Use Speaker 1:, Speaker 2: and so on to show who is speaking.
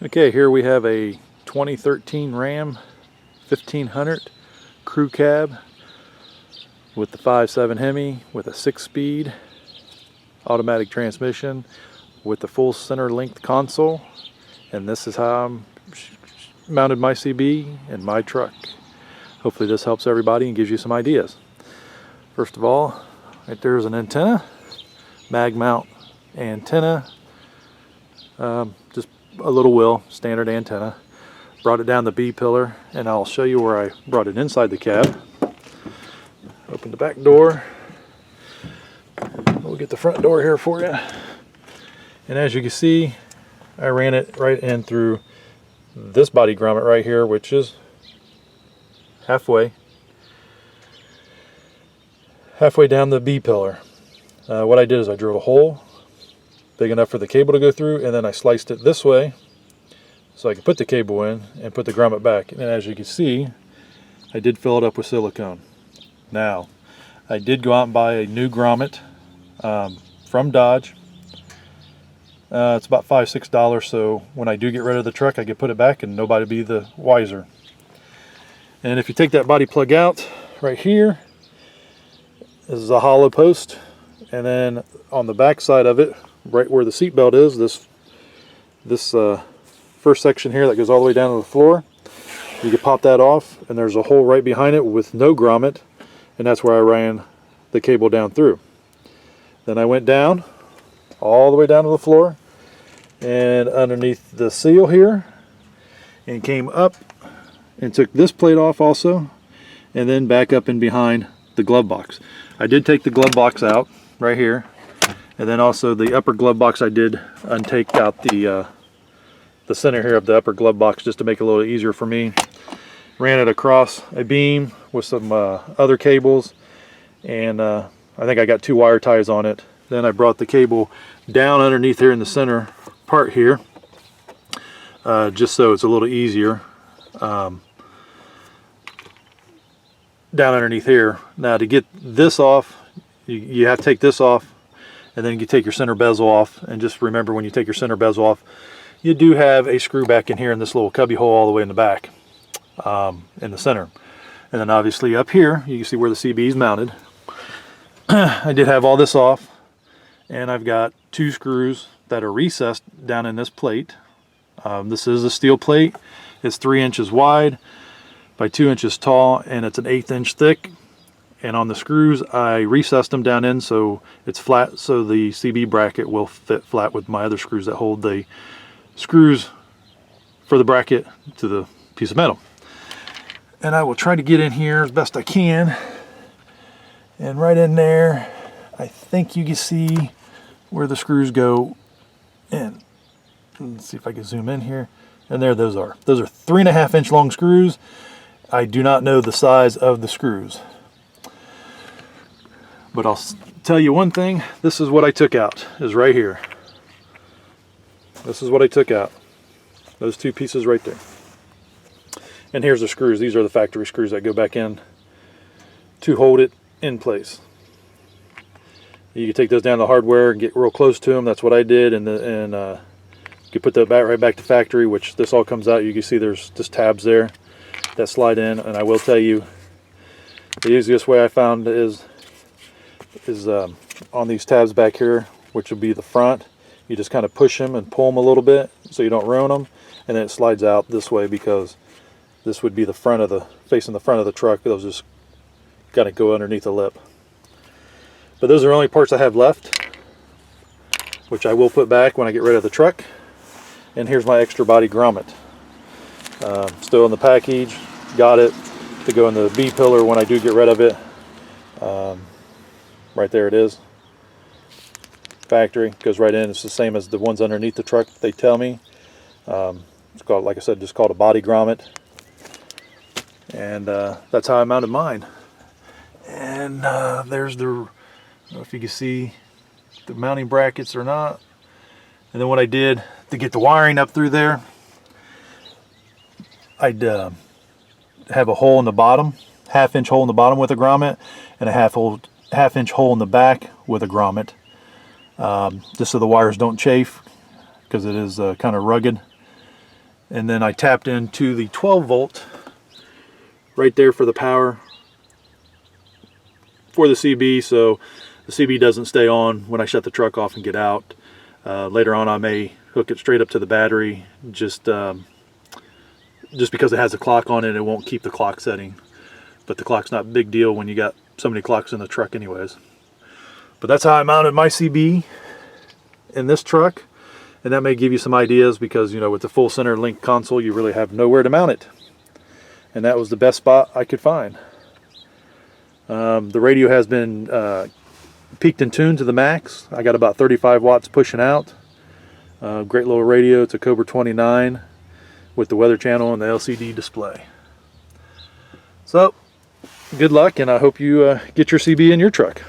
Speaker 1: Okay, here we have a 2013 Ram 1500 crew cab with the 5.7 Hemi with a 6-speed automatic transmission with the full center length console, and this is how I'm mounted my CB in my truck. Hopefully this helps everybody and gives you some ideas. First of all, right there's an antenna, mag mount antenna, just a little wheel, standard antenna. Brought it down the B-pillar, and I'll show you where I brought it inside the cab. Open the back door. We'll get the front door here for you. And as you can see, I ran it right in through this body grommet right here, which is halfway down the B-pillar. What I did is I drilled a hole big enough for the cable to go through, and then I sliced it this way so I could put the cable in and put the grommet back. And as you can see, I did fill it up with silicone. Now, I did go out and buy a new grommet from Dodge. It's about $5-6, so when I do get rid of the truck, I can put it back and nobody will be the wiser. And if you take that body plug out right here, this is a hollow post, and then on the back side of it, right where the seat belt is, this first section here that goes all the way down to the floor, you can pop that off, and there's a hole right behind it with no grommet, and that's where I ran the cable down through. Then I went down all the way down to the floor and underneath the seal here, and came up and took this plate off also, and then back up in behind the glove box. I did take the glove box out right here, and then also the upper glove box I did untake out the center here of the upper glove box just to make it a little easier for me. Ran it across a beam with some other cables, and I think I got 2 wire ties on it. Then I brought the cable down underneath here in the center part here, just so it's a little easier. Down underneath here. Now to get this off, you have to take this off, and then you take your center bezel off. And just remember, when you take your center bezel off, you do have a screw back in here in this little cubby hole all the way in the back, in the center. And then obviously up here, you can see where the CB is mounted. I did have all this off, and I've got 2 screws that are recessed down in this plate. This is a steel plate. It's 3 inches wide by 2 inches tall, and it's an 1/8 inch thick. And on the screws, I recessed them down in so it's flat, so the CB bracket will fit flat with my other screws that hold the screws for the bracket to the piece of metal. And I will try to get in here as best I can. And right in there, I think you can see where the screws go in. Let's see if I can zoom in here. And there those are. Those are 3.5 inch long screws. I do not know the size of the screws, but I'll tell you one thing. This is what I took out, is right here. This is what I took out. Those 2 pieces right there. And here's the screws. These are the factory screws that go back in to hold it in place. You can take those down to the hardware and get real close to them. That's what I did, and you can put that back right back to factory, which this all comes out. You can see there's just tabs there that slide in. And I will tell you, the easiest way I found is on these tabs back here, which will be the front. You just kind of push them and pull them a little bit so you don't ruin them, and then it slides out this way, because this would be the front of the, facing the front of the truck. Those just gotta go underneath the lip. But those are the only parts I have left, which I will put back when I get rid of the truck. And here's my extra body grommet. Still in the package. Got it to go in the B-pillar when I do get rid of it. Right there it is. Factory, goes right in. It's the same as the ones underneath the truck, they tell me. It's called, like I said, just called a body grommet. And that's how I mounted mine. And there's the, I don't know if you can see the mounting brackets or not. And then what I did to get the wiring up through there, I'd have a hole in the bottom, 1/2 inch hole in the bottom with a grommet, and a 1/2 inch hole in the back with a grommet, just so the wires don't chafe, because it is kind of rugged. And then I tapped into the 12 volt right there for the power for the CB, so the CB doesn't stay on when I shut the truck off and get out. Later on I may hook it straight up to the battery, just because it has a clock on it, it won't keep the clock setting. But the clock's not a big deal when you got so many clocks in the truck anyways. But that's how I mounted my CB in this truck, and that may give you some ideas, because you know, with the full center link console you really have nowhere to mount it, and that was the best spot I could find. The radio has been peaked and tuned to the max. I got about 35 watts pushing out. Great little radio. It's a Cobra 29 with the weather channel and the LCD display. So good luck, and I hope you get your CB in your truck.